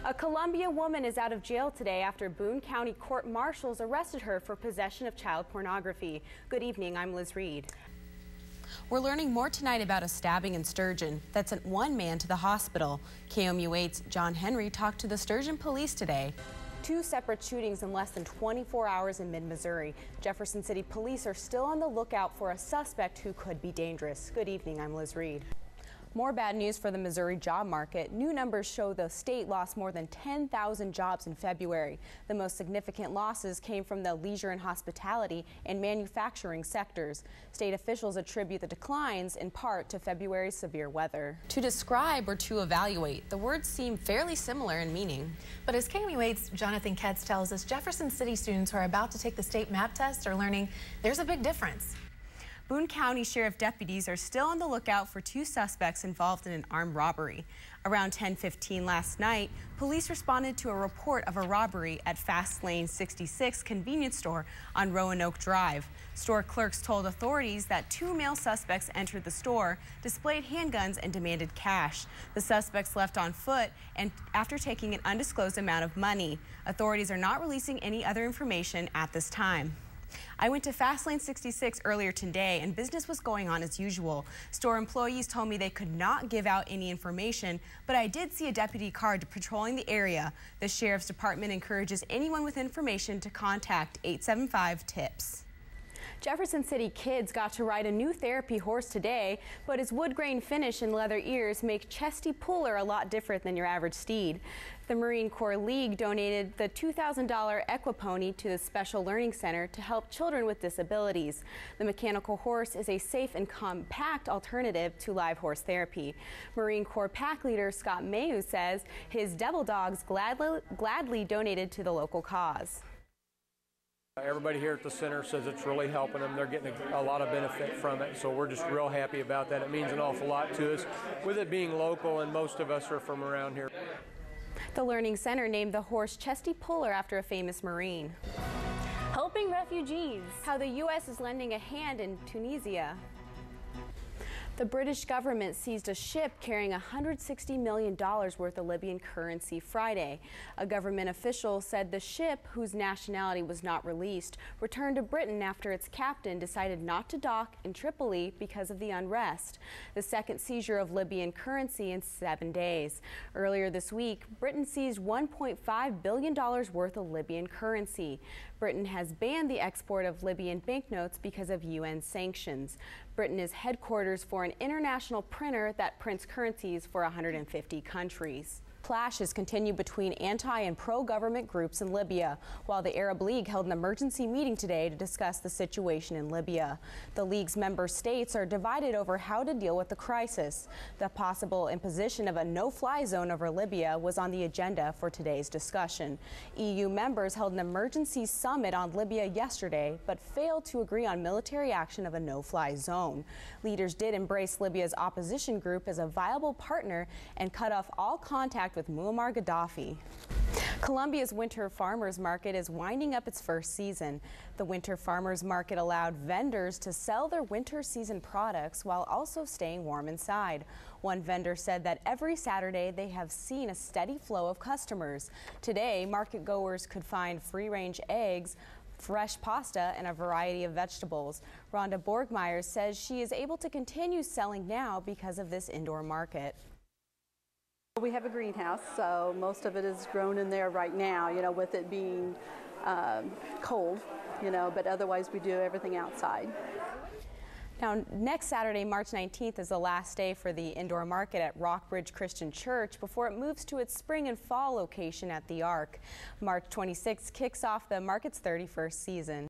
A Columbia woman is out of jail today after Boone County court marshals arrested her for possession of child pornography. Good evening, I'm Liz Reed. We're learning more tonight about a stabbing in Sturgeon that sent one man to the hospital. KOMU8's John Henry talked to the Sturgeon police today. Two separate shootings in less than 24 hours in mid-Missouri. Jefferson City police are still on the lookout for a suspect who could be dangerous. Good evening, I'm Liz Reed. More bad news for the Missouri job market. New numbers show the state lost more than 10,000 jobs in February. The most significant losses came from the leisure and hospitality and manufacturing sectors. State officials attribute the declines in part to February's severe weather. To describe or to evaluate, the words seem fairly similar in meaning. But as KOMU8's Jonathan Ketz tells us, Jefferson City students who are about to take the state map test are learning there's a big difference. Boone County Sheriff deputies are still on the lookout for two suspects involved in an armed robbery. Around 10:15 last night, police responded to a report of a robbery at Fast Lane 66 convenience store on Roanoke Drive. Store clerks told authorities that two male suspects entered the store, displayed handguns, and demanded cash. The suspects left on foot and after taking an undisclosed amount of money. Authorities are not releasing any other information at this time. I went to Fast Lane 66 earlier today and business was going on as usual. Store employees told me they could not give out any information, but I did see a deputy car patrolling the area. The Sheriff's Department encourages anyone with information to contact 875-TIPS. Jefferson City kids got to ride a new therapy horse today, but his wood grain finish and leather ears make Chesty Puller a lot different than your average steed. The Marine Corps League donated the $2,000 Equipony to the Special Learning Center to help children with disabilities. The mechanical horse is a safe and compact alternative to live horse therapy. Marine Corps pack leader Scott Mayu says his devil dogs gladly donated to the local cause. Everybody here at the center says it's really helping them. They're getting a lot of benefit from it, so we're just real happy about that. It means an awful lot to us, with it being local and most of us are from around here. The Learning Center named the horse Chesty Puller after a famous Marine. Helping refugees. How the U.S. is lending a hand in Tunisia. The British government seized a ship carrying $160 million worth of Libyan currency Friday. A government official said the ship, whose nationality was not released, returned to Britain after its captain decided not to dock in Tripoli because of the unrest. The second seizure of Libyan currency in 7 days. Earlier this week, Britain seized $1.5 billion worth of Libyan currency. Britain has banned the export of Libyan banknotes because of UN sanctions. Britain is headquarters for an international printer that prints currencies for 150 countries. Clashes continue between anti- and pro-government groups in Libya, while the Arab League held an emergency meeting today to discuss the situation in Libya. The League's member states are divided over how to deal with the crisis. The possible imposition of a no-fly zone over Libya was on the agenda for today's discussion. EU members held an emergency summit on Libya yesterday, but failed to agree on military action of a no-fly zone. Leaders did embrace Libya's opposition group as a viable partner and cut off all contact with Muammar Gaddafi. Columbia's Winter Farmers Market is winding up its first season. The Winter Farmers Market allowed vendors to sell their winter season products while also staying warm inside. One vendor said that every Saturday they have seen a steady flow of customers. Today, market goers could find free-range eggs, fresh pasta, and a variety of vegetables. Rhonda Borgmeyer says she is able to continue selling now because of this indoor market. We have a greenhouse, so most of it is grown in there right now, with it being cold, but otherwise we do everything outside. Now, next Saturday, March 19th, is the last day for the indoor market at Rockbridge Christian Church before it moves to its spring and fall location at the Ark. March 26th kicks off the market's 31st season.